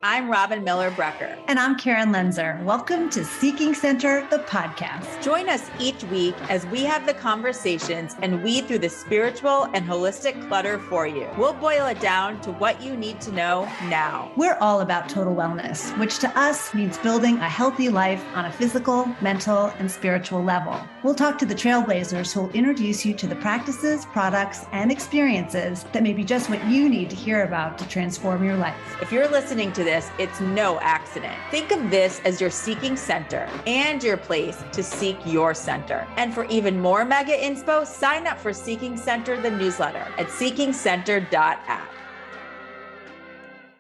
I'm Robin Miller-Brecker. And I'm Karen Lenzer. Welcome to Seeking Center, the podcast. Join us each week as we have the conversations and weed through the spiritual and holistic clutter for you. We'll boil it down to what you need to know now. We're all about total wellness, which to us means building a healthy life on a physical, mental, and spiritual level. We'll talk to the trailblazers who will introduce you to the practices, products, and experiences that may be just what you need to hear about to transform your life. If you're listening to this, it's no accident. Think of this as your seeking center and your place to seek your center. And for even more mega inspo, sign up for Seeking Center, the newsletter at seekingcenter.app.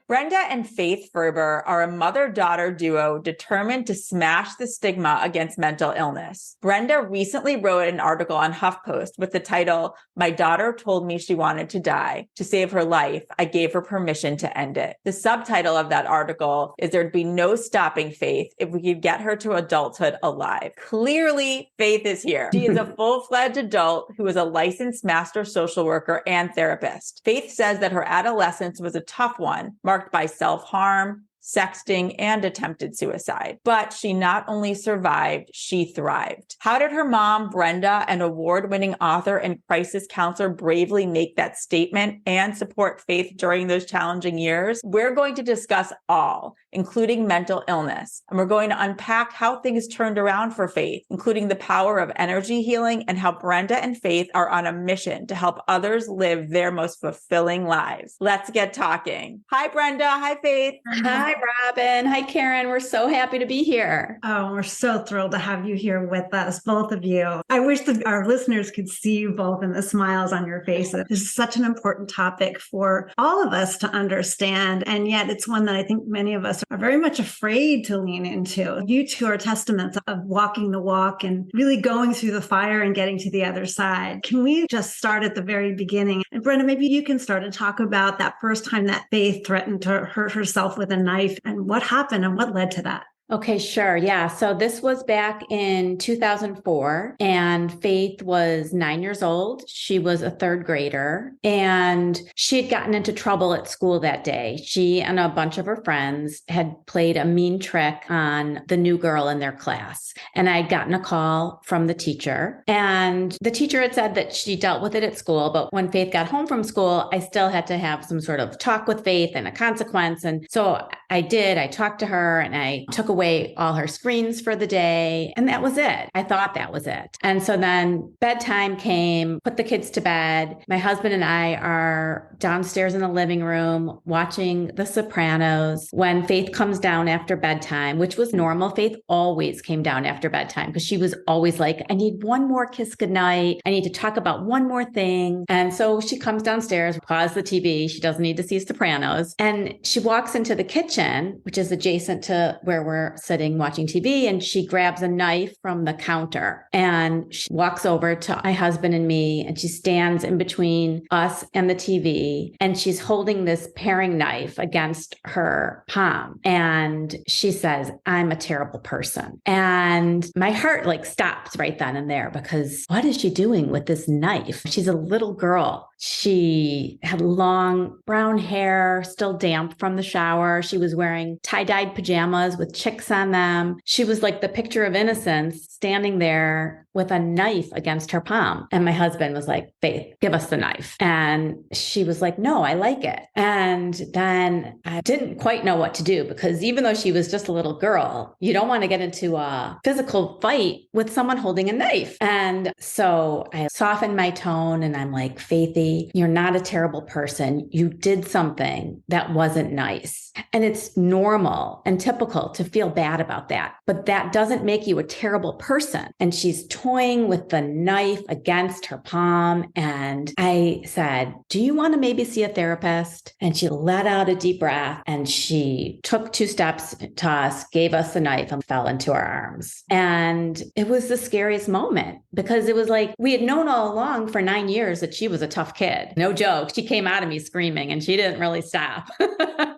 Brenda and Faith Ferber are a mother-daughter duo determined to smash the stigma against mental illness. Brenda recently wrote an article on HuffPost with the title, "My daughter told me she wanted to die. To save her life, I gave her permission to end it." The subtitle of that article is "There'd be no stopping Faith if we could get her to adulthood alive." Clearly, Faith is here. She is a full-fledged adult who is a licensed master social worker and therapist. Faith says that her adolescence was a tough one, marked by self-harm, sexting, and attempted suicide. But she not only survived, she thrived. How did her mom, Brenda, an award-winning author and crisis counselor, bravely make that statement and support Faith during those challenging years? We're going to discuss all, including mental illness. And we're going to unpack how things turned around for Faith, including the power of energy healing and how Brenda and Faith are on a mission to help others live their most fulfilling lives. Let's get talking. Hi, Brenda. Hi, Faith. Hi, Robin. Hi, Karen. We're so happy to be here. Oh, we're so thrilled to have you here with us, both of you. I wish that our listeners could see you both and the smiles on your faces. This is such an important topic for all of us to understand. And yet it's one that I think many of us are very much afraid to lean into. You two are testaments of walking the walk and really going through the fire and getting to the other side. Can we just start at the very beginning? And Brenda, maybe you can start and talk about that first time that Faith threatened to hurt herself with a knife and what happened and what led to that. Okay, sure. Yeah. So this was back in 2004 and Faith was 9 years old. She was a third grader and she had gotten into trouble at school that day. She and a bunch of her friends had played a mean trick on the new girl in their class. And I'd gotten a call from the teacher and the teacher had said that she dealt with it at school. But when Faith got home from school, I still had to have some sort of talk with Faith and a consequence. And so I did. I talked to her and I took away all her screens for the day. And that was it. I thought that was it. And so then bedtime came, put the kids to bed. My husband and I are downstairs in the living room watching The Sopranos when Faith comes down after bedtime, which was normal. Faith always came down after bedtime because she was always like, I need one more kiss goodnight. I need to talk about one more thing. And so she comes downstairs, pause the TV. She doesn't need to see Sopranos. And she walks into the kitchen, which is adjacent to where we're sitting watching TV, and she grabs a knife from the counter and she walks over to my husband and me, and she stands in between us and the TV, and she's holding this paring knife against her palm. And she says, "I'm a terrible person." And my heart stops right then and there because what is she doing with this knife? She's a little girl. She had long brown hair, still damp from the shower. She was wearing tie-dyed pajamas with chicks on them. She was like the picture of innocence standing there with a knife against her palm. And my husband was like, "Faith, give us the knife." And she was like, "No, I like it." And then I didn't quite know what to do because even though she was just a little girl, you don't want to get into a physical fight with someone holding a knife. And so I softened my tone and I'm like, "Faithy, you're not a terrible person. You did something that wasn't nice. And it's normal and typical to feel bad about that. But that doesn't make you a terrible person." And she's toying with the knife against her palm. And I said, "Do you want to maybe see a therapist?" And she let out a deep breath and she took 2 steps to us, gave us the knife and fell into our arms. And it was the scariest moment because it was like we had known all along for 9 years that she was a tough kid. No joke. She came out of me screaming and she didn't really stop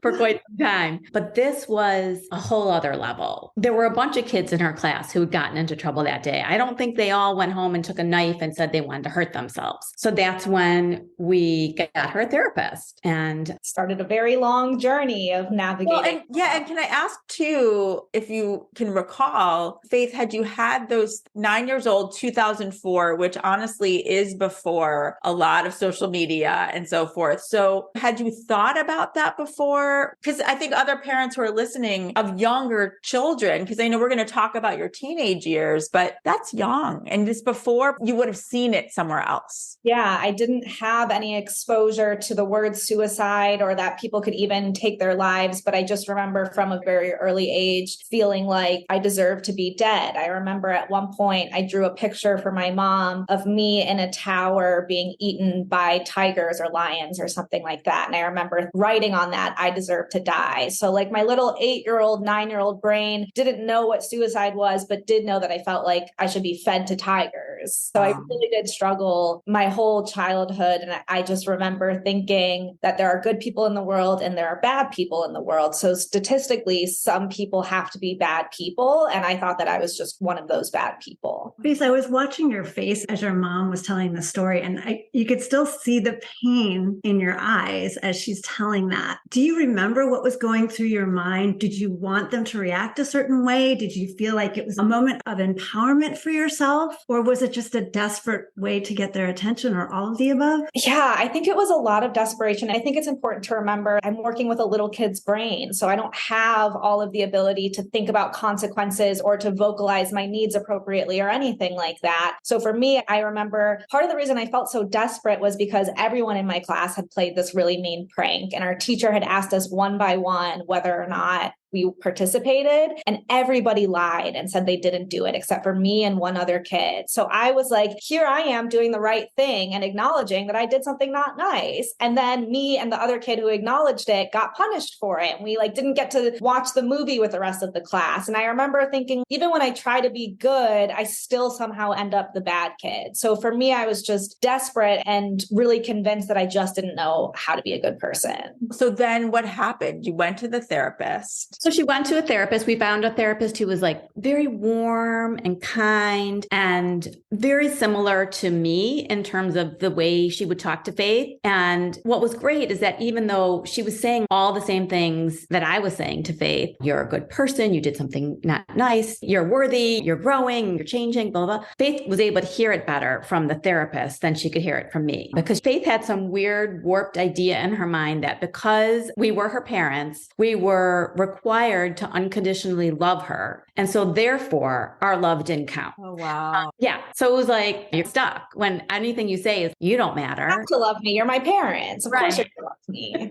for quite some time. But this was a whole other level. There were a bunch of kids in her class who had gotten into trouble that day. I don't think they all went home and took a knife and said they wanted to hurt themselves. So that's when we got her a therapist and started a very long journey of navigating. And can I ask too, if you can recall, Faith, had you had those 9 years old, 2004, which honestly is before a lot of social media and so forth. So had you thought about that before? Because I think other parents who are listening of younger children, because I know we're going to talk about your teenage years, but that's young. And this before you would have seen it somewhere else. Yeah, I didn't have any exposure to the word suicide or that people could even take their lives. But I just remember from a very early age feeling like I deserve to be dead. I remember at one point I drew a picture for my mom of me in a tower being eaten by tigers or lions or something like that. And I remember writing on that, I deserve to die. So like my little 8-year-old, 9-year-old brain didn't know what suicide was, but did know that I felt like I should be fed to tigers. So I really did struggle my whole childhood. And I just remember thinking that there are good people in the world and there are bad people in the world. So statistically, some people have to be bad people. And I thought that I was just one of those bad people. Because I was watching your face as your mom was telling the story, and you could still see the pain in your eyes as she's telling that. Do you remember what was going through your mind? Did you want them to react a certain way? Did you feel like it was a moment of empowerment for yourself? Or was it just a desperate way to get their attention, or all of the above? Yeah, I think it was a lot of desperation. I think it's important to remember I'm working with a little kid's brain. So I don't have all of the ability to think about consequences or to vocalize my needs appropriately or anything like that. So for me, I remember part of the reason I felt so desperate was because everyone in my class had played this really mean prank. And our teacher had asked us one by one whether or not we participated, and everybody lied and said they didn't do it except for me and one other kid. So I was like, here I am doing the right thing and acknowledging that I did something not nice. And then me and the other kid who acknowledged it got punished for it. And we didn't get to watch the movie with the rest of the class. And I remember thinking, even when I try to be good, I still somehow end up the bad kid. So for me, I was just desperate and really convinced that I just didn't know how to be a good person. So then what happened? You went to the therapist. So she went to a therapist. We found a therapist who was very warm and kind and very similar to me in terms of the way she would talk to Faith. And what was great is that even though she was saying all the same things that I was saying to Faith, you're a good person, you did something not nice, you're worthy, you're growing, you're changing, blah, blah, blah. Faith was able to hear it better from the therapist than she could hear it from me, because Faith had some weird warped idea in her mind that because we were her parents, we were required to unconditionally love her. And so therefore our love didn't count. Oh, wow. Yeah. So it was like, you're stuck when anything you say is, you don't matter. You have to love me. You're my parents. Of course you're going to love me.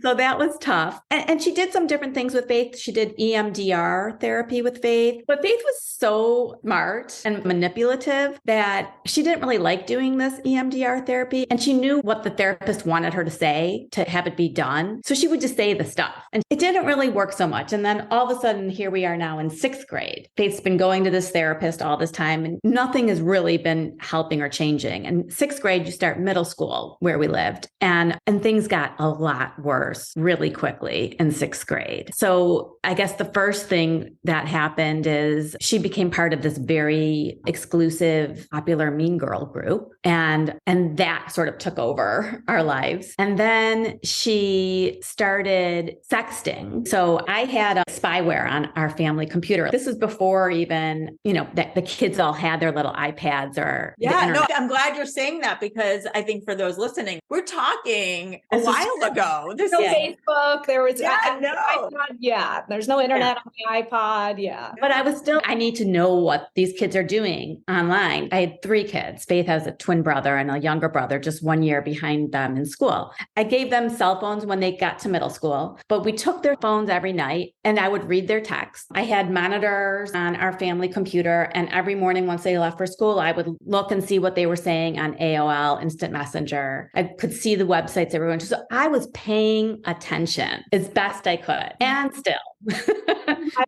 So that was tough. And she did some different things with Faith. She did EMDR therapy with Faith, but Faith was so smart and manipulative that she didn't really like doing this EMDR therapy. And she knew what the therapist wanted her to say to have it be done. So she would just say the stuff, and it didn't really work so much. And then all of a sudden, here we are now in 6th grade. Faith's been going to this therapist all this time, and nothing has really been helping or changing. And 6th grade, you start middle school where we lived, and things got a lot worse really quickly in 6th grade. So I guess the first thing that happened is she became part of this very exclusive, popular mean girl group. And that sort of took over our lives. And then she started sexting. So I had a spyware on our family computer. This is before even, that the kids all had their little iPads or I'm glad you're saying that, because I think for those listening, we're talking a while ago. There's no Facebook. There was iPod, there's no internet on the iPod. Yeah. But I need to know what these kids are doing online. I had 3 kids. Faith has a twin brother and a younger brother, just 1 year behind them in school. I gave them cell phones when they got to middle school, but we took their phones every night and I would read their texts. I had monitors on our family computer, and every morning once they left for school, I would look and see what they were saying on AOL, Instant Messenger. I could see the websites they were going to. So I was paying attention as best I could. And still,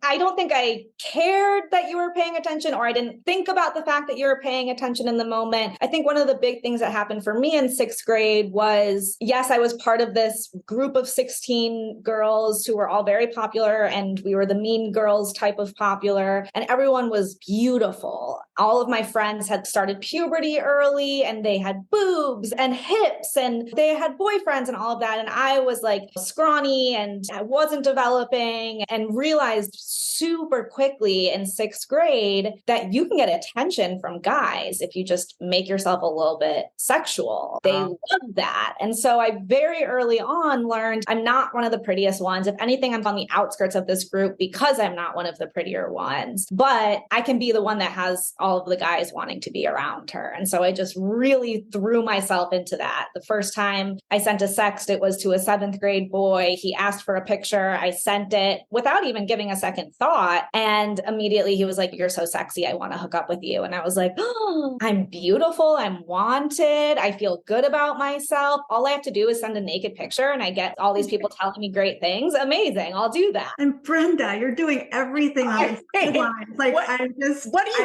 I don't think I cared that you were paying attention, or I didn't think about the fact that you were paying attention in the moment. I think one of the big things that happened for me in sixth grade was, yes, I was part of this group of 16 girls who were all very popular, and we were the mean girls type of popular, and everyone was beautiful. All of my friends had started puberty early, and they had boobs and hips, and they had boyfriends and all of that. And I was like scrawny and I wasn't developing, and realized super quickly in sixth grade that you can get attention from guys if you just make yourself a little bit sexual. They love that. And so I very early on learned I'm not one of the prettiest ones. If anything, I'm on the outskirts of this group because I'm not one of the prettier ones, but I can be the one that has all of the guys wanting to be around her. And so I just really threw myself into that. The first time I sent a sext, it was to a seventh grade boy. He asked for a picture. I sent it without even giving a second thought. And immediately he was like, "You're so sexy. I want to hook up with you." And I was like, "Oh, I'm beautiful. I'm wanted. I feel good about myself. All I have to do is send a naked picture and I get all these people telling me great things. Amazing. I'll do that." And Brenda, you're doing everything on the lines. Like,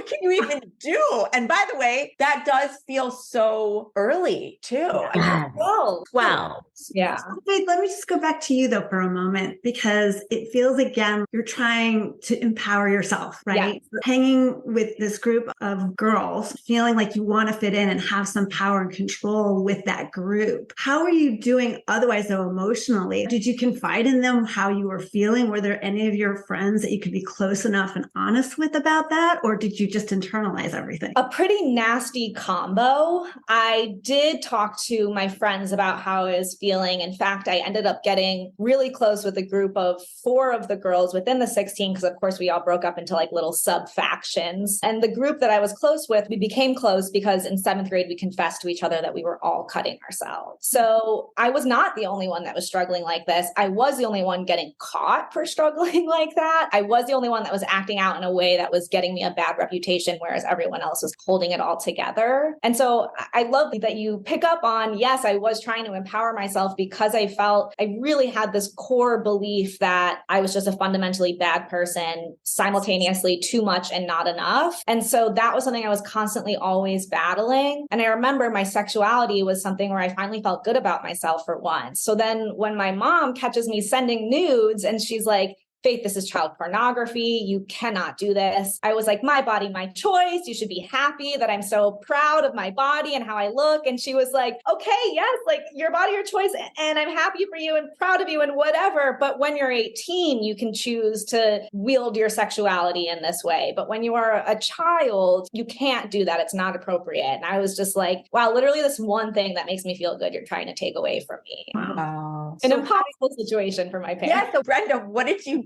Can you even do? And by the way, that does feel so early too. Well, yeah. Wait, let me just go back to you though for a moment, because it feels again, you're trying to empower yourself, right? Yeah. Hanging with this group of girls, feeling like you want to fit in and have some power and control with that group. How are you doing otherwise though emotionally? Did you confide in them how you were feeling? Were there any of your friends that you could be close enough and honest with about that? Or did you just internalize everything? A pretty nasty combo. I did talk to my friends about how I was feeling. In fact, I ended up getting really close with a group of 4 of the girls within the 16, because of course we all broke up into like little sub factions. And the group that I was close with, we became close because in 7th grade, we confessed to each other that we were all cutting ourselves. So I was not the only one that was struggling like this. I was the only one getting caught for struggling like that. I was the only one that was acting out in a way that was getting me a bad reputation, whereas everyone else was holding it all together. And so I love that you pick up on, yes, I was trying to empower myself because I felt I really had this core belief that I was just a fundamentally bad person, simultaneously too much and not enough. And so that was something I was constantly always battling. And I remember my sexuality was something where I finally felt good about myself for once. So then when my mom catches me sending nudes and she's like, "Faith, this is child pornography. You cannot do this." I was like, "My body, my choice. You should be happy that I'm so proud of my body and how I look." And she was like, "Okay, yes, like your body, your choice. And I'm happy for you and proud of you and whatever. But when you're 18, you can choose to wield your sexuality in this way. But when you are a child, you can't do that. It's not appropriate." And I was just like, wow, literally this one thing that makes me feel good, you're trying to take away from me. Wow. An impossible situation for my parents. Yeah. So Brenda, what did you do?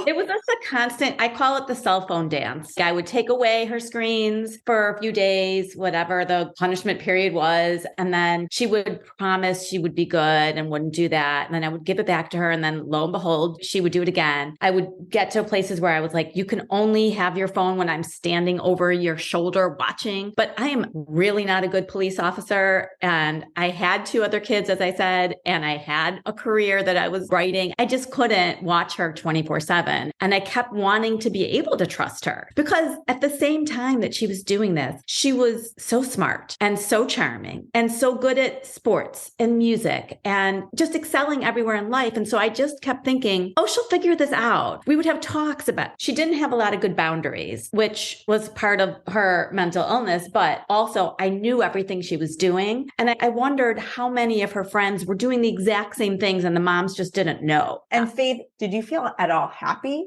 It was just a constant, I call it the cell phone dance. I would take away her screens for a few days, whatever the punishment period was. And then she would promise she would be good and wouldn't do that. And then I would give it back to her. And then lo and behold, she would do it again. I would get to places where I was like, "You can only have your phone when I'm standing over your shoulder watching." But I am really not a good police officer. And I had 2 other kids, as I said, and I had a career that I was writing. I just couldn't watch her 24/7. And I kept wanting to be able to trust her because at the same time that she was doing this, she was so smart and so charming and so good at sports and music and just excelling everywhere in life. And so I just kept thinking, oh, she'll figure this out. We would have talks about, she didn't have a lot of good boundaries, which was part of her mental illness, but also I knew everything she was doing. And I wondered how many of her friends were doing the exact same things and the moms just didn't know. And Faith, did you feel at all happy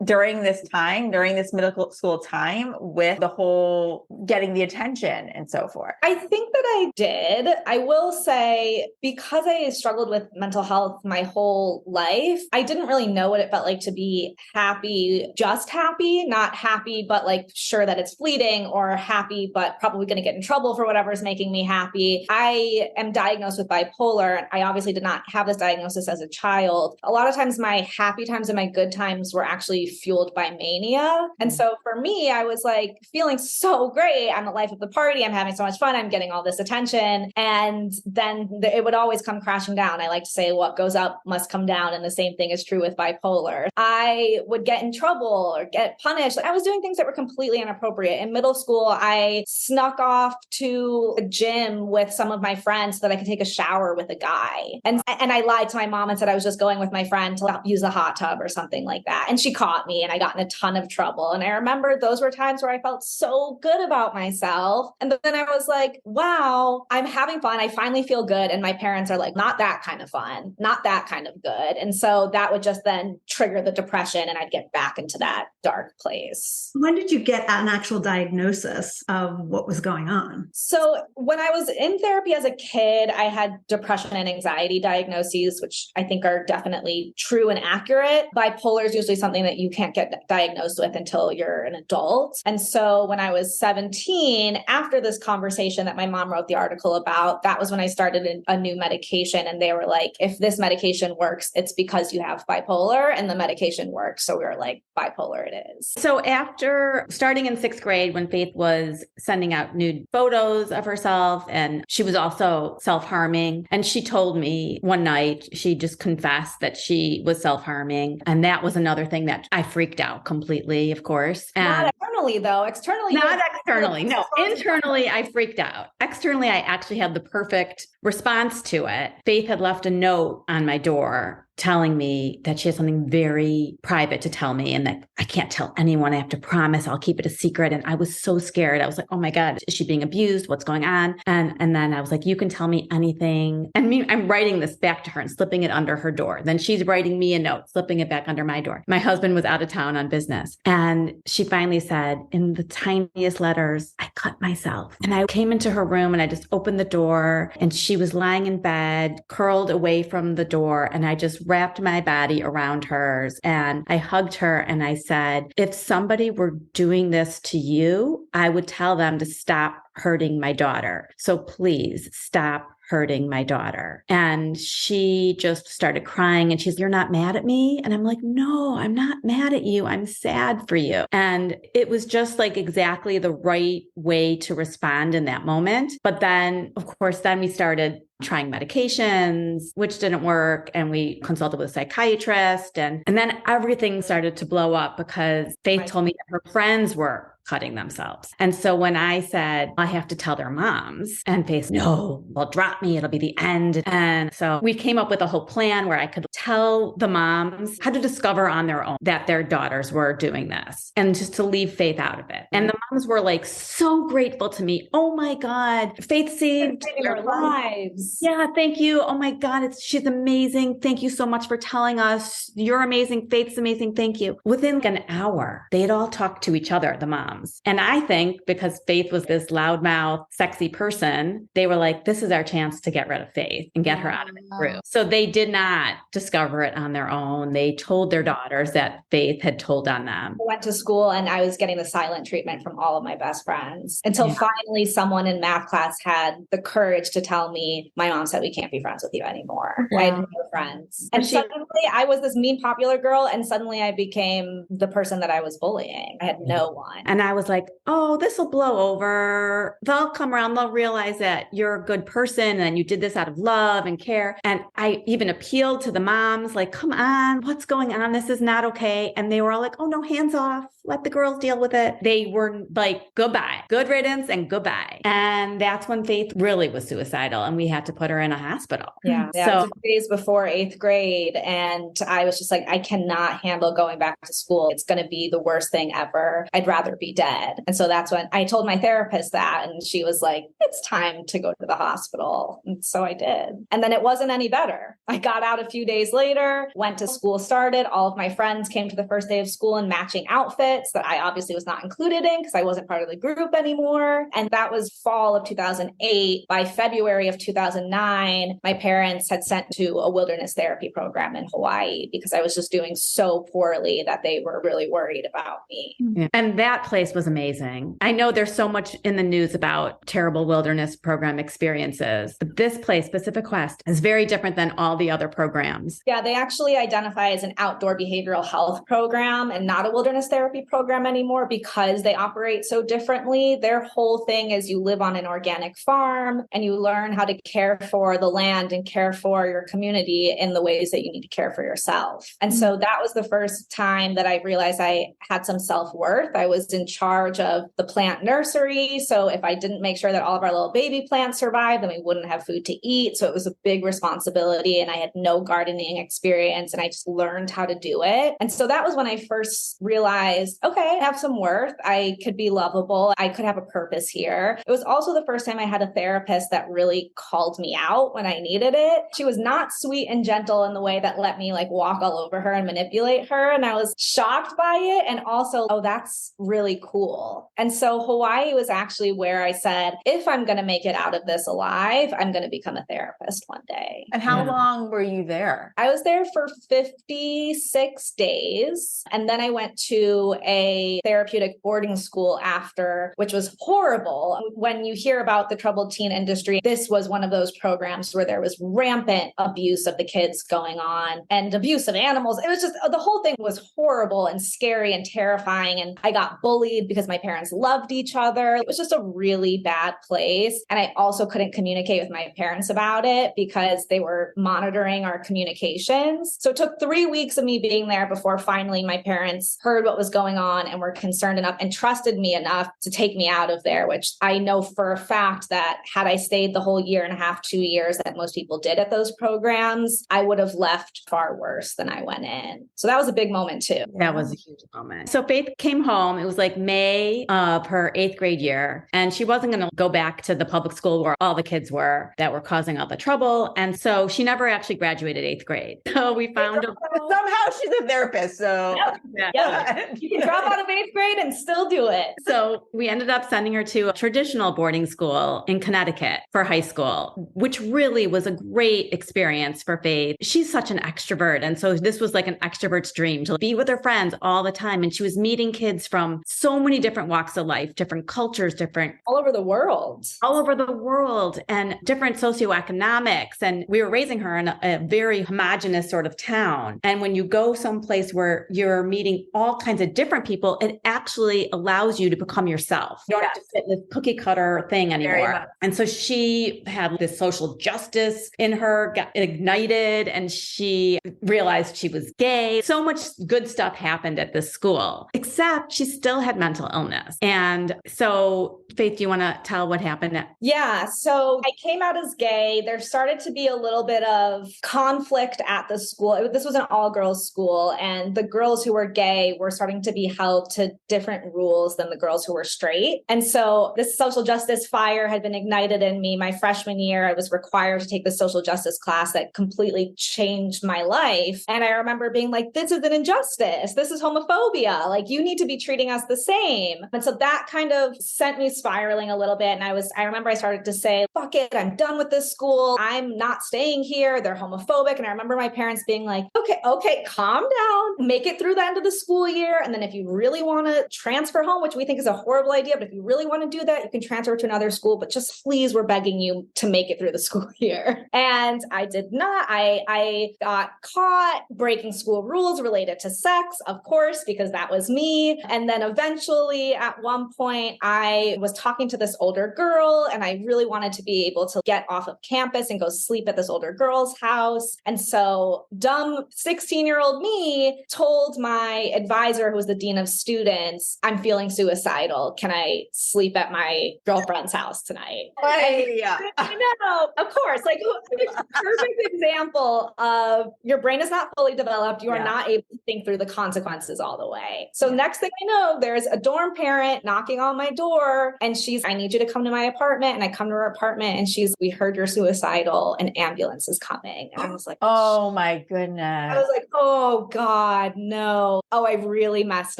during this time, during this middle school time with the whole getting the attention and so forth? I think that I did. I will say, because I struggled with mental health my whole life, I didn't really know what it felt like to be happy, just happy, not happy, but like sure that it's fleeting, or happy, but probably going to get in trouble for whatever is making me happy. I am diagnosed with bipolar. I obviously did not have this diagnosis as a child. A lot of times my happy times and my good times were actually be fueled by mania. And so for me, I was like feeling so great. I'm the life of the party. I'm having so much fun. I'm getting all this attention. And then it would always come crashing down. I like to say what goes up must come down. And the same thing is true with bipolar. I would get in trouble or get punished. I was doing things that were completely inappropriate. In middle school, I snuck off to a gym with some of my friends so that I could take a shower with a guy. And I lied to my mom and said I was just going with my friend to use a hot tub or something like that. And she caught me and I got in a ton of trouble. And I remember those were times where I felt so good about myself. And then I was like, wow, I'm having fun. I finally feel good. And my parents are like, not that kind of fun, not that kind of good. And so that would just then trigger the depression and I'd get back into that dark place. When did you get an actual diagnosis of what was going on? So when I was in therapy as a kid, I had depression and anxiety diagnoses, which I think are definitely true and accurate. Bipolar is usually something that you can't get diagnosed with until you're an adult. And so when I was 17, after this conversation that my mom wrote the article about, that was when I started a new medication. And they were like, if this medication works, it's because you have bipolar and the medication works. So we were like, bipolar it is. So after starting in 6th grade, when Faith was sending out nude photos of herself, and she was also self-harming, and she told me one night, she just confessed that she was self-harming. And that was another thing that I freaked out completely, of course. And not externally though, externally. Not externally. No, internally, I freaked out. Externally, I actually had the perfect response to it. Faith had left a note on my door telling me that she has something very private to tell me and that I can't tell anyone. I have to promise I'll keep it a secret. And I was so scared. I was like, oh my God, is she being abused? What's going on? And then I was like, you can tell me anything. And I'm writing this back to her and slipping it under her door. Then she's writing me a note, slipping it back under my door. My husband was out of town on business. And she finally said in the tiniest letters, I cut myself. And I came into her room and I just opened the door and she was lying in bed, curled away from the door. And I just wrapped my body around hers and I hugged her and I said, if somebody were doing this to you, I would tell them to stop hurting my daughter. So please stop hurting my daughter. And she just started crying and she's, you're not mad at me? And I'm like, no, I'm not mad at you. I'm sad for you. And it was just like exactly the right way to respond in that moment. But then, of course, then we started trying medications, which didn't work. And we consulted with a psychiatrist. And then everything started to blow up because Faith told me that her friends were cutting themselves. And so when I said, I have to tell their moms, and Faith, no, they'll drop me. It'll be the end. And so we came up with a whole plan where I could tell the moms how to discover on their own that their daughters were doing this and just to leave Faith out of it. And the moms were like so grateful to me. Oh my God, Faith saved their lives. Yeah, thank you. Oh my God, she's amazing. Thank you so much for telling us. You're amazing. Faith's amazing. Thank you. Within an hour, they'd all talked to each other, the moms. And I think because Faith was this loudmouth, sexy person, they were like, this is our chance to get rid of Faith and get her out of the group. So they did not discover it on their own. They told their daughters that Faith had told on them. I went to school and I was getting the silent treatment from all of my best friends until finally someone in math class had the courage to tell me, my mom said, we can't be friends with you anymore. Wow. I had no friends. And suddenly I was this mean, popular girl. And suddenly I became the person that I was bullying. I had no one. And I was like, oh, this will blow over. They'll come around. They'll realize that you're a good person and you did this out of love and care. And I even appealed to the moms, like, come on, what's going on? This is not okay. And they were all like, oh no, hands off. Let the girls deal with it. They were like, goodbye, good riddance and goodbye. And that's when Faith really was suicidal and we had to put her in a hospital. Yeah. So it was days before 8th grade. And I was just like, I cannot handle going back to school. It's going to be the worst thing ever. I'd rather be dead. And so that's when I told my therapist that, and she was like, it's time to go to the hospital. And so I did. And then it wasn't any better. I got out a few days later, went to school, started. All of my friends came to the first day of school in matching outfits. splits that I obviously was not included in because I wasn't part of the group anymore. And that was fall of 2008. By February of 2009, my parents had sent to a wilderness therapy program in Hawaii because I was just doing so poorly that they were really worried about me. Yeah. And that place was amazing. I know there's so much in the news about terrible wilderness program experiences, but this place, Pacific Quest, is very different than all the other programs. Yeah, they actually identify as an outdoor behavioral health program and not a wilderness therapy program anymore because they operate so differently. Their whole thing is you live on an organic farm and you learn how to care for the land and care for your community in the ways that you need to care for yourself. And so that was the first time that I realized I had some self-worth. I was in charge of the plant nursery. So if I didn't make sure that all of our little baby plants survived, then we wouldn't have food to eat. So it was a big responsibility and I had no gardening experience and I just learned how to do it. And so that was when I first realized, okay, I have some worth. I could be lovable. I could have a purpose here. It was also the first time I had a therapist that really called me out when I needed it. She was not sweet and gentle in the way that let me like walk all over her and manipulate her. And I was shocked by it. And also, oh, that's really cool. And so Hawaii was actually where I said, if I'm going to make it out of this alive, I'm going to become a therapist one day. And how long were you there? I was there for 56 days. And then I went to a therapeutic boarding school after, which was horrible. When you hear about the troubled teen industry, this was one of those programs where there was rampant abuse of the kids going on and abuse of animals. It was just, the whole thing was horrible and scary and terrifying. And I got bullied because my parents loved each other. It was just a really bad place. And I also couldn't communicate with my parents about it because they were monitoring our communications. So it took 3 weeks of me being there before finally my parents heard what was going on and were concerned enough and trusted me enough to take me out of there, which I know for a fact that had I stayed the whole year and a half, 2 years that most people did at those programs, I would have left far worse than I went in. So that was a big moment too. That was a huge moment. So Faith came home. It was like May of her 8th grade year. And she wasn't going to go back to the public school where all the kids were that were causing all the trouble. And so she never actually graduated 8th grade. So we found somehow she's a therapist. So you can drop out of 8th grade and still do it. So we ended up sending her to a traditional boarding school in Connecticut for high school, which really was a great experience for Faith. She's such an extrovert. And so this was like an extrovert's dream to be with her friends all the time. And she was meeting kids from so many different walks of life, different cultures, different all over the world, and different socioeconomics. And we were raising her in a very homogenous sort of town. And when you go someplace where you're meeting all kinds of different people, it actually allows you to become yourself. You don't have to fit this cookie cutter thing anymore. And so she had this social justice in her, got ignited, and she realized she was gay. So much good stuff happened at this school, except she still had mental illness. And so Faith, do you want to tell what happened? Yeah. So I came out as gay. There started to be a little bit of conflict at the school. This was an all-girls school, and the girls who were gay were starting to be held to different rules than the girls who were straight. And so this social justice fire had been ignited in me. My freshman year, I was required to take the social justice class that completely changed my life. And I remember being like, this is an injustice. This is homophobia. Like, you need to be treating us the same. And so that kind of sent me spiraling a little bit. And I remember I started to say, fuck it, I'm done with this school. I'm not staying here. They're homophobic. And I remember my parents being like, okay, calm down, make it through the end of the school year. And then if you really want to transfer home, which we think is a horrible idea, but if you really want to do that, you can transfer to another school, but just please, we're begging you to make it through the school year. And I did not. I got caught breaking school rules related to sex, of course, because that was me. And then eventually at one point I was talking to this older girl and I really wanted to be able to get off of campus and go sleep at this older girl's house. And so dumb 16-year-old me told my advisor, who was the dean of students, I'm feeling suicidal. Can I sleep at my girlfriend's house tonight? Yeah. I know, of course, like it's a perfect example of your brain is not fully developed. You are not able to think through the consequences all the way. So next thing I know, there's a dorm parent knocking on my door and I need you to come to my apartment. And I come to her apartment and we heard you're suicidal, an ambulance is coming. And I was like, oh my goodness. I was like, oh God, no. Oh, I really messed messed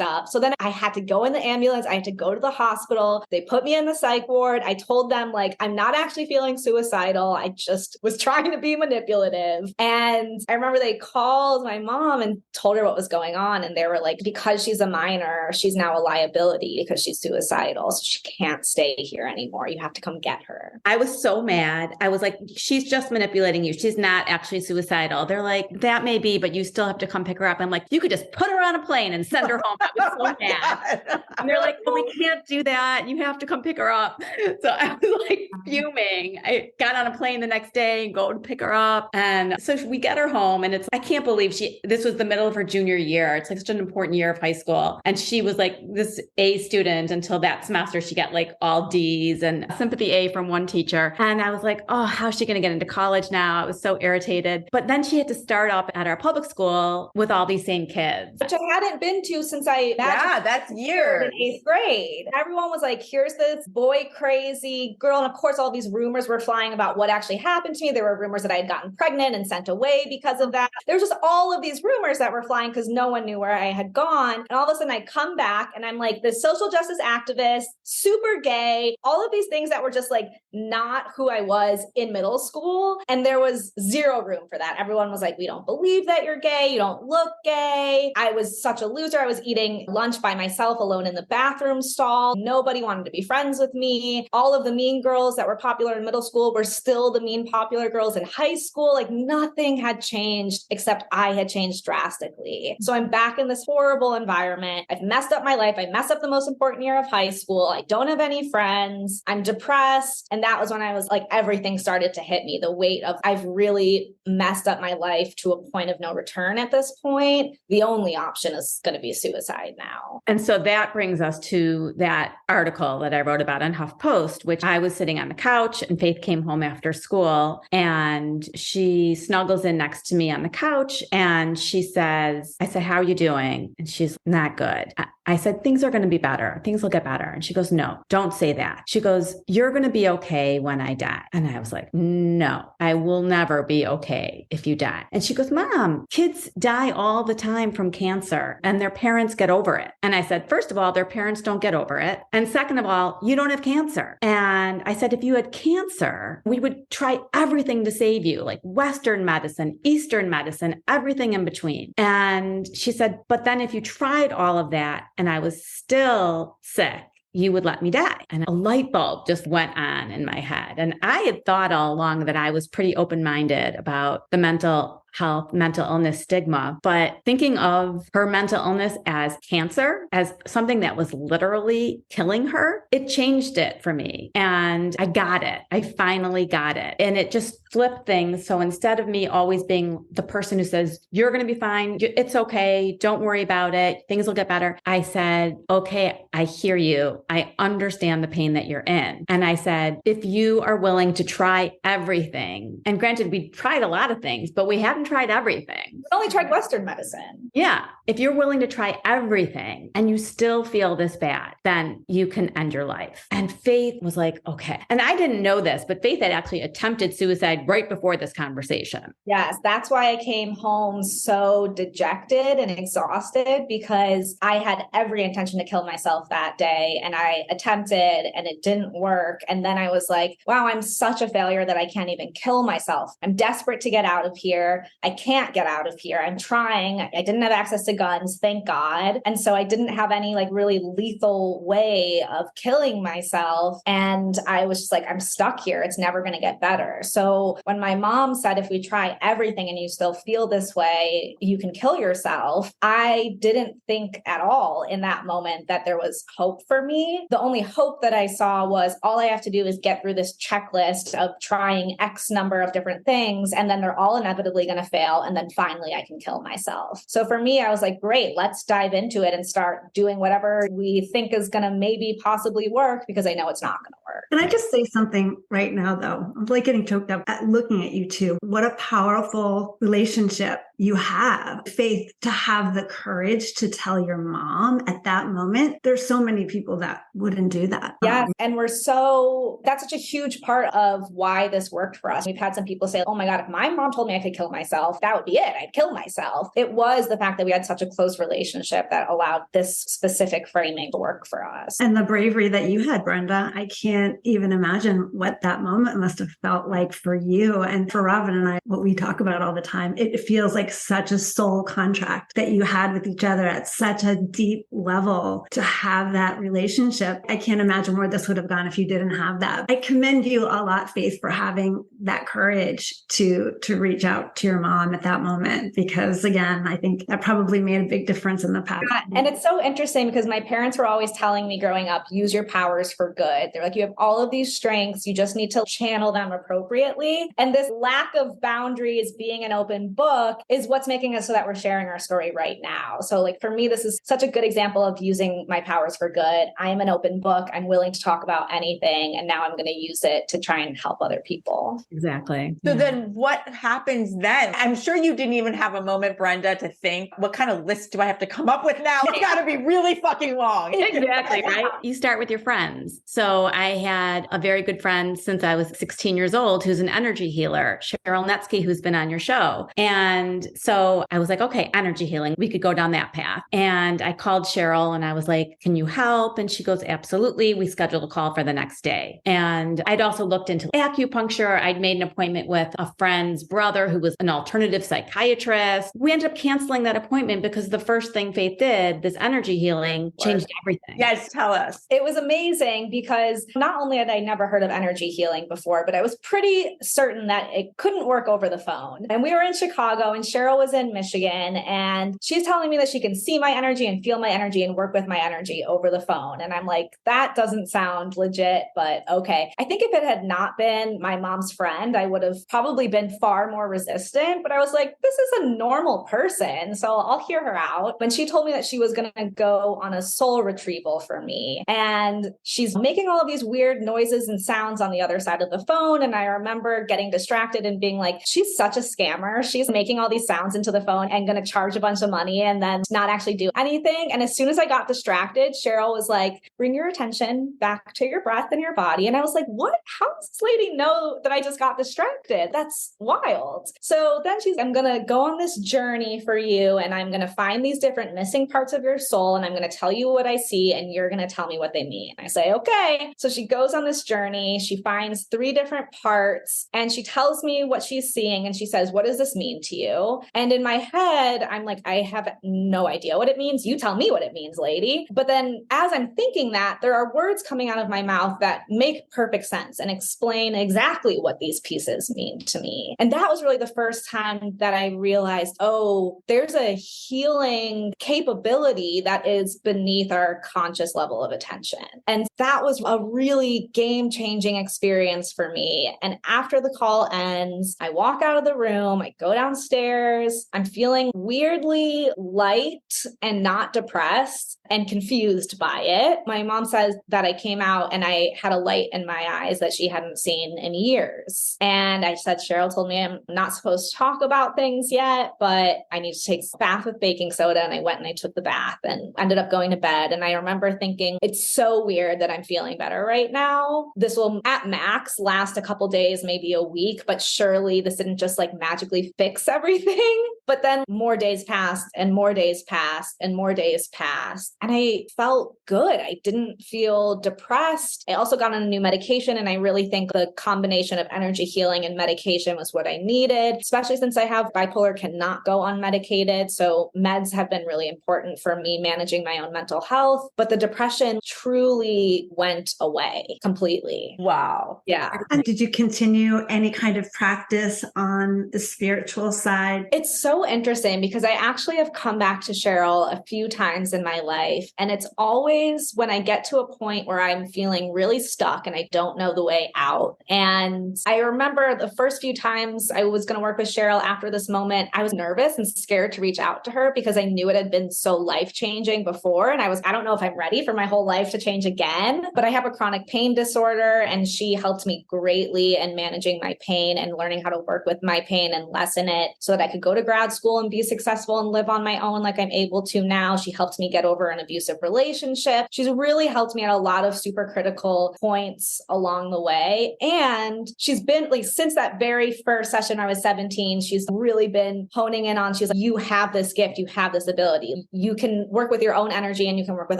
up. So then I had to go in the ambulance. I had to go to the hospital. They put me in the psych ward. I told them, like, I'm not actually feeling suicidal. I just was trying to be manipulative. And I remember they called my mom and told her what was going on. And they were like, because she's a minor, she's now a liability because she's suicidal. So she can't stay here anymore. You have to come get her. I was so mad. I was like, she's just manipulating you. She's not actually suicidal. They're like, that may be, but you still have to come pick her up. I'm like, you could just put her on a plane and send her home. I was so mad. And they're like, well, we can't do that. You have to come pick her up. So I was like fuming. I got on a plane the next day and go to pick her up. And so we get her home, and I can't believe this was the middle of her junior year. It's like such an important year of high school. And she was like this A student until that semester. She got like all D's and sympathy A from one teacher. And I was like, oh, how's she going to get into college now? I was so irritated. But then she had to start up at our public school with all these same kids. Which I hadn't been to since I that's years. in 8th grade. Everyone was like, here's this boy crazy girl. And of course, all these rumors were flying about what actually happened to me. There were rumors that I had gotten pregnant and sent away because of that. There was just all of these rumors that were flying because no one knew where I had gone. And all of a sudden I come back and I'm like this social justice activist, super gay, all of these things that were just like not who I was in middle school. And there was zero room for that. Everyone was like, we don't believe that you're gay. You don't look gay. I was such a loser. I was eating lunch by myself alone in the bathroom stall. Nobody wanted to be friends with me. All of the mean girls that were popular in middle school were still the mean popular girls in high school. Like nothing had changed except I had changed drastically. So I'm back in this horrible environment. I've messed up my life. I messed up the most important year of high school. I don't have any friends. I'm depressed. And that was when I was like, everything started to hit me. The weight of I've really messed up my life to a point of no return at this point. The only option is going to be suicide now. And so that brings us to that article that I wrote about on HuffPost, which I was sitting on the couch and Faith came home after school and she snuggles in next to me on the couch and she says, I said, how are you doing? And she's not good. I said, things are going to be better. Things will get better. And she goes, no, don't say that. She goes, you're going to be okay when I die. And I was like, no, I will never be okay if you die. And she goes, Mom, kids die all the time from cancer and their parents get over it. And I said, first of all, their parents don't get over it. And second of all, you don't have cancer. And I said, if you had cancer, we would try everything to save you, like Western medicine, Eastern medicine, everything in between. And she said, but then if you tried all of that and I was still sick, you would let me die. And a light bulb just went on in my head. And I had thought all along that I was pretty open-minded about the mental health, mental illness stigma, but thinking of her mental illness as cancer, as something that was literally killing her, it changed it for me. And I got it. I finally got it. And it just flipped things. So instead of me always being the person who says, you're going to be fine, it's okay, don't worry about it, things will get better, I said, okay, I hear you. I understand the pain that you're in. And I said, if you are willing to try everything, and granted, we tried a lot of things, but we hadn't tried everything. We only tried Western medicine. Yeah. If you're willing to try everything and you still feel this bad, then you can end your life. And Faith was like, okay. And I didn't know this, but Faith had actually attempted suicide right before this conversation. Yes. That's why I came home so dejected and exhausted because I had every intention to kill myself that day. And I attempted and it didn't work. And then I was like, wow, I'm such a failure that I can't even kill myself. I'm desperate to get out of here. I can't get out of here. I'm trying. I didn't have access to guns, thank God. And so I didn't have any like really lethal way of killing myself. And I was just like, I'm stuck here. It's never going to get better. So when my mom said, if we try everything and you still feel this way, you can kill yourself, I didn't think at all in that moment that there was hope for me. The only hope that I saw was all I have to do is get through this checklist of trying X number of different things, and then they're all inevitably going to fail. And then finally I can kill myself. So for me, I was like, great, let's dive into it and start doing whatever we think is going to maybe possibly work because I know it's not going to work. work. Can I just say something right now, though? I'm like getting choked up at looking at you two. What a powerful relationship you have, Faith, to have the courage to tell your mom at that moment. There's so many people that wouldn't do that. Yes. And that's such a huge part of why this worked for us. We've had some people say, oh my God, if my mom told me I could kill myself, that would be it. I'd kill myself. It was the fact that we had such a close relationship that allowed this specific framing to work for us. And the bravery that you had, Brenda, I can't even imagine what that moment must have felt like for you and for Robin and I, what we talk about all the time. It feels like such a soul contract that you had with each other at such a deep level to have that relationship. I can't imagine where this would have gone if you didn't have that. I commend you a lot, Faith, for having that courage to reach out to your mom at that moment, because again, I think that probably made a big difference in the past. Yeah, and it's so interesting because my parents were always telling me growing up, use your powers for good. They're like, you have all of these strengths, you just need to channel them appropriately. And this lack of boundaries, being an open book, is what's making us so that we're sharing our story right now. So like for me, this is such a good example of using my powers for good. I am an open book. I'm willing to talk about anything. And now I'm going to use it to try and help other people. Exactly. So then what happens then? I'm sure you didn't even have a moment, Brenda, to think, what kind of list do I have to come up with now? It's got to be really fucking long. Exactly, right? You start with your friends. So I had a very good friend since I was 16 years old who's an energy healer, SHERYL, NETZKY, who's been on your show. And so I was like, okay, energy healing, we could go down that path. And I called SHERYL and I was like, can you help? And she goes, absolutely. We scheduled a call for the next day. And I'd also looked into acupuncture. I'd made an appointment with a friend's brother who was an alternative psychiatrist. We ended up canceling that appointment because the first thing Faith did, this energy healing, changed everything. Yes, tell us. It was amazing because not only had I never heard of energy healing before, but I was pretty certain that it couldn't work over the phone. And we were in Chicago and SHERYL was in Michigan, and she's telling me that she can see my energy and feel my energy and work with my energy over the phone. And I'm like, that doesn't sound legit, but okay. I think if it had not been my mom's friend, I would have probably been far more resistant, but I was like, this is a normal person, so I'll hear her out. When she told me that she was going to go on a soul retrieval for me, and she's making all of these weird noises and sounds on the other side of the phone. And I remember getting distracted and being like, she's such a scammer. She's making all these sounds into the phone and going to charge a bunch of money and then not actually do anything. And as soon as I got distracted, SHERYL was like, bring your attention back to your breath and your body. And I was like, what? How does this lady know that I just got distracted? That's wild. So then I'm going to go on this journey for you, and I'm going to find these different missing parts of your soul, and I'm going to tell you what I see, and you're going to tell me what they mean. I say, okay. So she goes on this journey. She finds 3 different parts, and she tells me what she's seeing, and she says, what does this mean to you? And in my head, I'm like, I have no idea what it means. You tell me what it means, lady. But then as I'm thinking that, there are words coming out of my mouth that make perfect sense and explain exactly what these pieces mean to me. And that was really the first time that I realized, oh, there's a healing capability that is beneath our conscious level of attention. And that was a really game-changing experience for me. And after the call ends, I walk out of the room, I go downstairs, I'm feeling weirdly light and not depressed and confused by it. My mom says that I came out and I had a light in my eyes that she hadn't seen in years. And I said, SHERYL told me I'm not supposed to talk about things yet, but I need to take a bath with baking soda. And I went and I took the bath and ended up going to bed. And I remember thinking, it's so weird that I'm feeling better right now. This will at max last a couple days, maybe a week, but surely this didn't just like magically fix everything. But then more days passed and more days passed and more days passed. And I felt good. I didn't feel depressed. I also got on a new medication. And I really think the combination of energy healing and medication was what I needed, especially since I have bipolar, cannot go unmedicated. So meds have been really important for me managing my own mental health. But the depression truly went away completely. Wow. Yeah. And did you continue any kind of practice on the spiritual side? It's so interesting because I actually have come back to SHERYL a few times in my life. And it's always when I get to a point where I'm feeling really stuck and I don't know the way out. And I remember the first few times I was going to work with SHERYL after this moment, I was nervous and scared to reach out to her because I knew it had been so life-changing before. And I don't know if I'm ready for my whole life to change again, but I have a chronic chronic pain disorder, and she helped me greatly in managing my pain and learning how to work with my pain and lessen it so that I could go to grad school and be successful and live on my own like I'm able to now. She helped me get over an abusive relationship. She's really helped me at a lot of super critical points along the way. And she's been like, since that very first session, I was 17, she's really been honing in on, she's like, you have this gift, you have this ability. You can work with your own energy and you can work with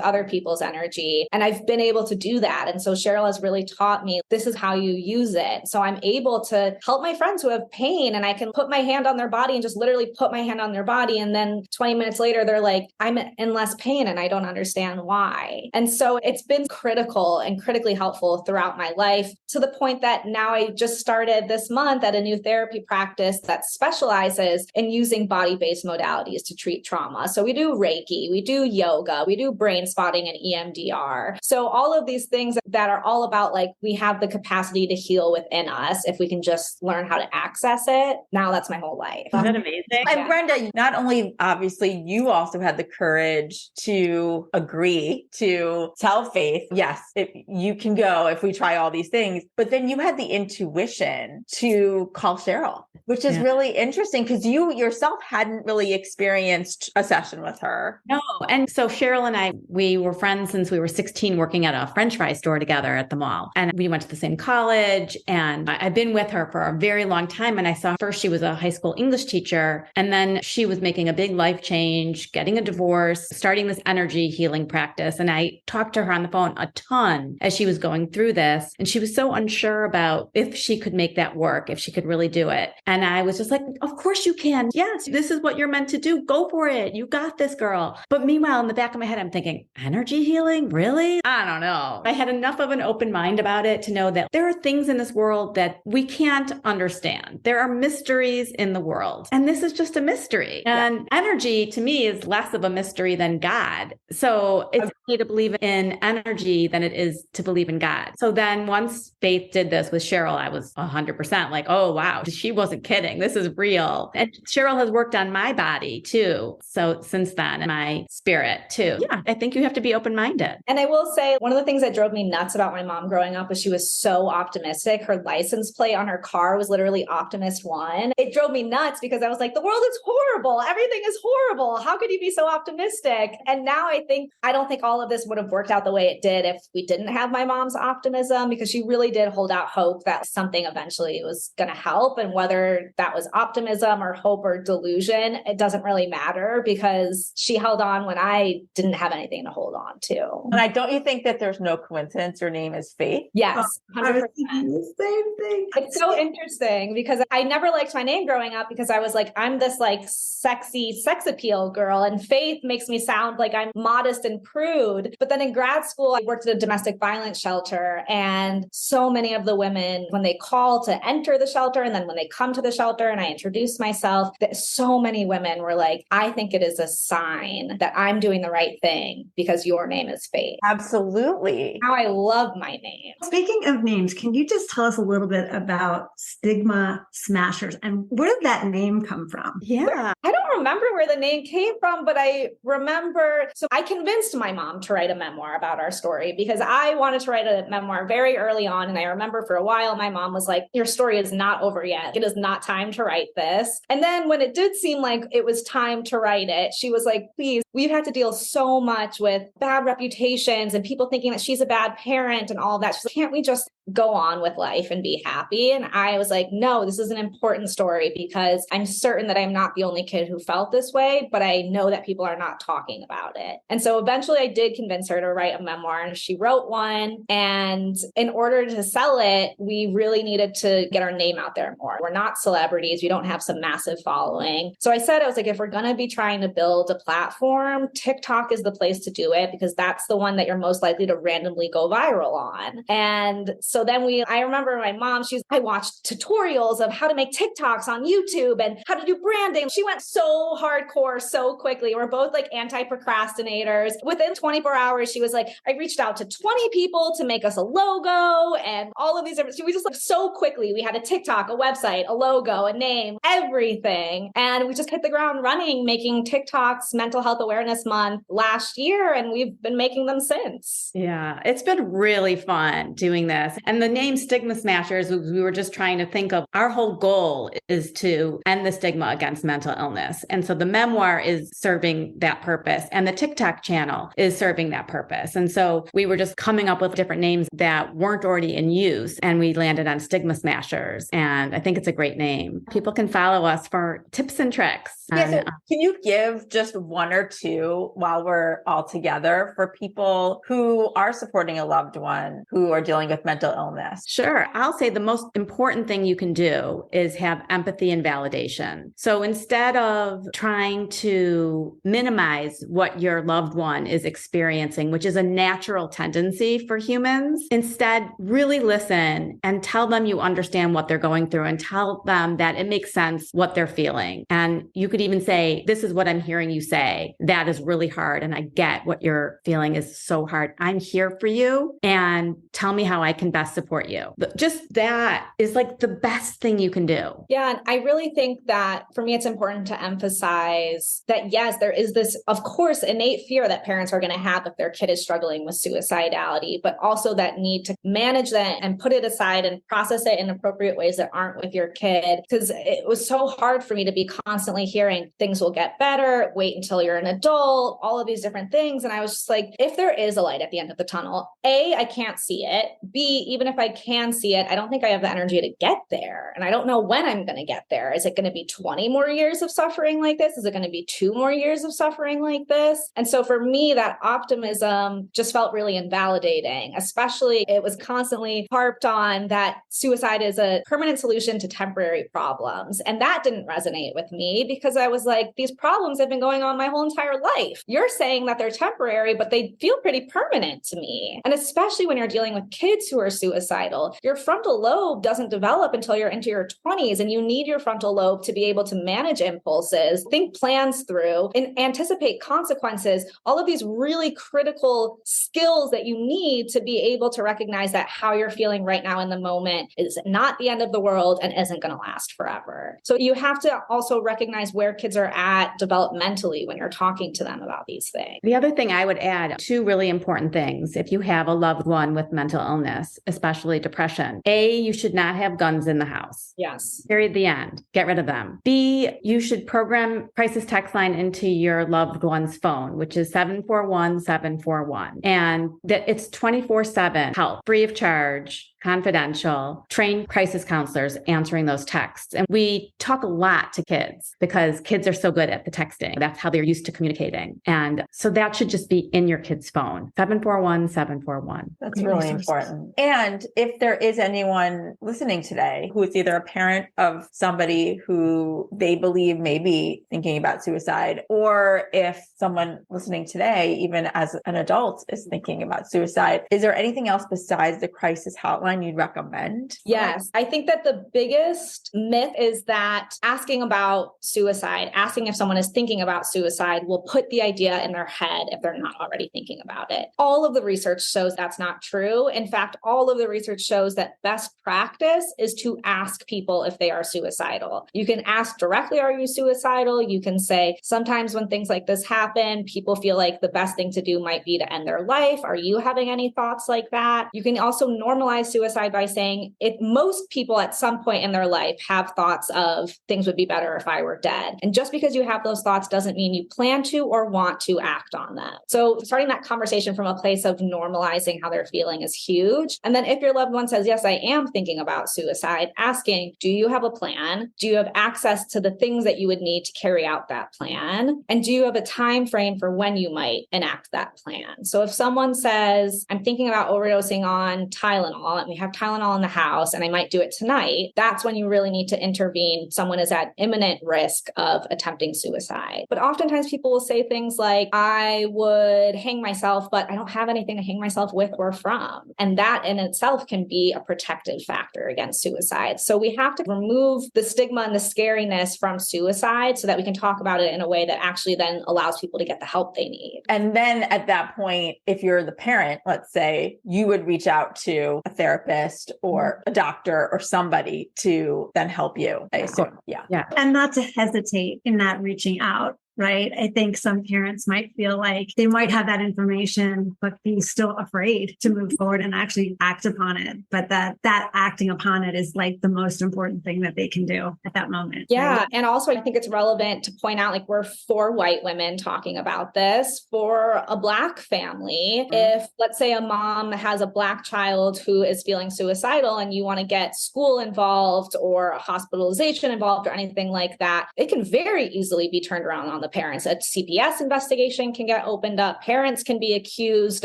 other people's energy. And I've been able to do that. And so SHERYL has really taught me this is how you use it. So I'm able to help my friends who have pain, and I can put my hand on their body and just literally put my hand on their body. And then 20 minutes later, they're like, I'm in less pain and I don't understand why. And so it's been critical and critically helpful throughout my life, to the point that now I just started this month at a new therapy practice that specializes in using body-based modalities to treat trauma. So we do Reiki, we do yoga, we do brain spotting and EMDR. So all of these things that are all about like, we have the capacity to heal within us if we can just learn how to access it. Now that's my whole life. Isn't that amazing? And Brenda, not only obviously you also had the courage to agree to tell Faith, yes, you can go if we try all these things, but then you had the intuition to call SHERYL, which is really interesting because you yourself hadn't really experienced a session with her. No. And so SHERYL and I, we were friends since we were 16, working at a French fry store together at the mall. And we went to the same college, and I've been with her for a very long time. And I saw first she was a high school English teacher, and then she was making a big life change, getting a divorce, starting this energy healing practice. And I talked to her on the phone a ton as she was going through this. And she was so unsure about if she could make that work, if she could really do it. And I was just like, of course you can. Yes, this is what you're meant to do. Go for it. You got this, girl. But meanwhile, in the back of my head, I'm thinking, energy healing? Really? I don't know. I had enough of an open mind about it to know that there are things in this world that we can't understand. There are mysteries in the world. And this is just a mystery. And energy to me is less of a mystery than God. So it's okay to believe in energy than it is to believe in God. So then once Faith did this with SHERYL, I was 100% like, oh, wow, she wasn't kidding. This is real. And SHERYL has worked on my body too. So since then, and my spirit too. Yeah, I think you have to be open-minded. And I will say, one of the things that drove me nuts about my mom growing up was she was so optimistic. Her license plate on her car was literally Optimist 1. It drove me nuts because I was like, the world is horrible. Everything is horrible. How could you be so optimistic? And now I don't think all of this would have worked out the way it did if we didn't have my mom's optimism, because she really did hold out hope that something eventually was going to help. And whether that was optimism or hope or delusion, it doesn't really matter, because she held on when I didn't have anything to hold on to. And don't you think that there's no coincidence your name is Faith? Yes, 100%. I was thinking the same thing. It's so interesting because I never liked my name growing up, because I was like, I'm this like sexy sex appeal girl, and Faith makes me sound like I'm modest and prude. But then in grad school, I worked at a domestic violence shelter, and so many of the women, when they call to enter the shelter and then when they come to the shelter and I introduce myself, that so many women were like, I think it is a sign that I'm doing the right thing because your name is Faith. Absolutely. Now I love my name. Speaking of names, can you just tell us a little bit about Stigma Smashers and where did that name come from? Yeah. I don't remember where the name came from, but I remember, so I convinced my mom to write a memoir about our story because I wanted to write a memoir very early on. And I remember for a while, my mom was like, your story is not over yet. It is not time to write this. And then when it did seem like it was time to write it, she was like, please, we've had to deal so much with bad reputations and people thinking that she's a bad parent and all of that. She's like, can't we just go on with life and be happy? And I was like, no, this is an important story because I'm certain that I'm not the only kid who felt this way, but I know that people are not talking about it. And so eventually I did convince her to write a memoir, and she wrote one. And in order to sell it, we really needed to get our name out there more. We're not celebrities. We don't have some massive following. So I said, I was like, if we're going to be trying to build a platform, TikTok is the place to do it because that's the one that you're most likely to randomly go viral on. And so then I remember my mom, I watched tutorials of how to make TikToks on YouTube and how to do branding. She went so hardcore so quickly. We're both like anti-procrastinators. Within 24 hours, she was like, I reached out to 20 people to make us a logo and all of these different, we just like so quickly, we had a TikTok, a website, a logo, a name, everything. And we just hit the ground running, making TikToks Mental Health Awareness Month last year. And we've been making them since. Yeah, it's been had really fun doing this. And the name Stigma Smashers, we were just trying to think of our whole goal is to end the stigma against mental illness. And so the memoir is serving that purpose, and the TikTok channel is serving that purpose. And so we were just coming up with different names that weren't already in use, and we landed on Stigma Smashers. And I think it's a great name. People can follow us for tips and tricks. Yeah, so can you give just one or two while we're all together for people who are supporting a loved one who are dealing with mental illness? Sure. I'll say the most important thing you can do is have empathy and validation. So instead of trying to minimize what your loved one is experiencing, which is a natural tendency for humans, instead really listen and tell them you understand what they're going through, and tell them that it makes sense what they're feeling. And you could even say, this is what I'm hearing you say. That is really hard. And I get what you're feeling is so hard. I'm here for you, and tell me how I can best support you. But just that is like the best thing you can do. Yeah. And I really think that for me, it's important to emphasize that, yes, there is this, of course, innate fear that parents are going to have if their kid is struggling with suicidality, but also that need to manage that and put it aside and process it in appropriate ways that aren't with your kid. Because it was so hard for me to be constantly hearing things will get better, wait until you're an adult, all of these different things. And I was just like, if there is a light at the end of the tunnel, A, I can't see it. B, even if I can see it, I don't think I have the energy to get there. And I don't know when I'm going to get there. Is it going to be 20 more years of suffering like this? Is it going to be 2 more years of suffering like this? And so for me, that optimism just felt really invalidating, especially it was constantly harped on that suicide is a permanent solution to temporary problems. And that didn't resonate with me, because I was like, these problems have been going on my whole entire life. You're saying that they're temporary, but they feel pretty permanent to me. And especially when you're dealing with kids who are suicidal, your frontal lobe doesn't develop until you're into your 20s, and you need your frontal lobe to be able to manage impulses, think plans through, and anticipate consequences, all of these really critical skills that you need to be able to recognize that how you're feeling right now in the moment is not the end of the world and isn't going to last forever. So you have to also recognize where kids are at developmentally when you're talking to them about these things. The other thing I would add, 2 really important things. If you have a loved one with mental illness, especially depression, A, you should not have guns in the house. Yes. Period. The end. Get rid of them. B, you should program crisis text line into your loved one's phone, which is 741-741. And that it's 24/7 help, free of charge, confidential, trained crisis counselors answering those texts. And we talk a lot to kids because kids are so good at the texting. That's how they're used to communicating. And so that should just be in your kid's phone, 741-741. That's really important. And if there is anyone listening today who is either a parent of somebody who they believe may be thinking about suicide, or if someone listening today, even as an adult, is thinking about suicide, is there anything else besides the crisis hotline you'd recommend? Yes. I think that the biggest myth is that asking about suicide, asking if someone is thinking about suicide, will put the idea in their head if they're not already thinking about it. All of the research shows that's not true. In fact, all of the research shows that best practice is to ask people if they are suicidal. You can ask directly, are you suicidal? You can say, sometimes when things like this happen, people feel like the best thing to do might be to end their life. Are you having any thoughts like that? You can also normalize suicide by saying, if most people at some point in their life have thoughts of things would be better if I were dead. And just because you have those thoughts doesn't mean you plan to or want to act on them. So starting that conversation from a place of normalizing how they're feeling is huge. And then if your loved one says, yes, I am thinking about suicide, asking, do you have a plan? Do you have access to the things that you would need to carry out that plan? And do you have a time frame for when you might enact that plan? So if someone says, I'm thinking about overdosing on Tylenol, and we have Tylenol in the house, and I might do it tonight, that's when you really need to intervene. Someone is at imminent risk of attempting suicide. But oftentimes people will say things like, I would hang myself, but I don't have anything to hang myself with or from. And that in itself can be a protective factor against suicide. So we have to remove the stigma and the scariness from suicide so that we can talk about it in a way that actually then allows people to get the help they need. And then at that point, if you're the parent, let's say, you would reach out to a therapist or a doctor or somebody to then help you, I assume. Yeah. And not to hesitate in not reaching out. right? I think some parents might feel like they might have that information, but be still afraid to move forward and actually act upon it. But that acting upon it is like the most important thing that they can do at that moment. Yeah. Right? And also, I think it's relevant to point out, like, we're 4 white women talking about this. For a Black family, if, let's say, a mom has a Black child who is feeling suicidal and you want to get school involved or hospitalization involved or anything like that, it can very easily be turned around on the parents. A CPS investigation can get opened up. Parents can be accused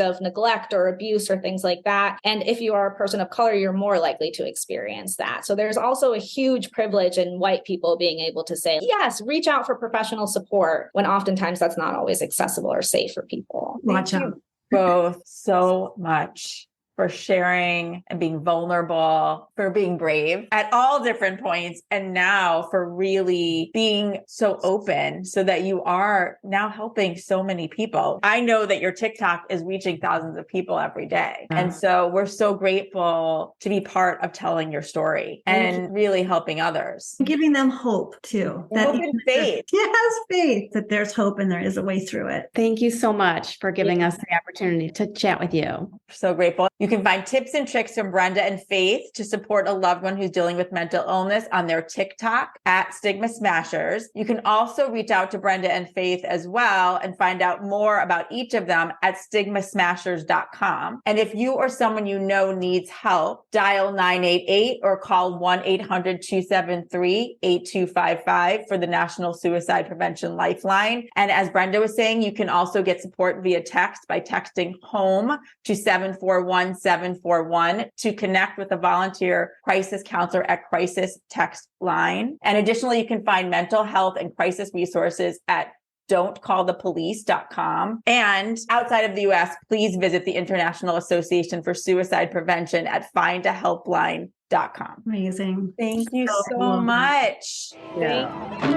of neglect or abuse or things like that. And if you are a person of color, you're more likely to experience that. So there's also a huge privilege in white people being able to say, yes, reach out for professional support, when oftentimes that's not always accessible or safe for people. Watch out. Both so much for sharing and being vulnerable, for being brave at all different points. And now for really being so open so that you are now helping so many people. I know that your TikTok is reaching thousands of people every day. And so we're so grateful to be part of telling your story and really helping others. Giving them hope too. Hope and faith. Yes, faith that there's hope and there is a way through it. Thank you so much for giving us the opportunity to chat with you. So grateful. You can find tips and tricks from Brenda and Faith to support a loved one who's dealing with mental illness on their TikTok at Stigma Smashers. You can also reach out to Brenda and Faith as well and find out more about each of them at stigmasmashers.com. And if you or someone you know needs help, dial 988 or call 1-800-273-8255 for the National Suicide Prevention Lifeline. And as Brenda was saying, you can also get support via text by texting HOME to 741-741 to connect with a volunteer crisis counselor at Crisis Text Line. And additionally, you can find mental health and crisis resources at don'tcallthepolice.com. And outside of the US, please visit the International Association for Suicide Prevention at findahelpline.com. Amazing. Thank you so cool. much. Yeah.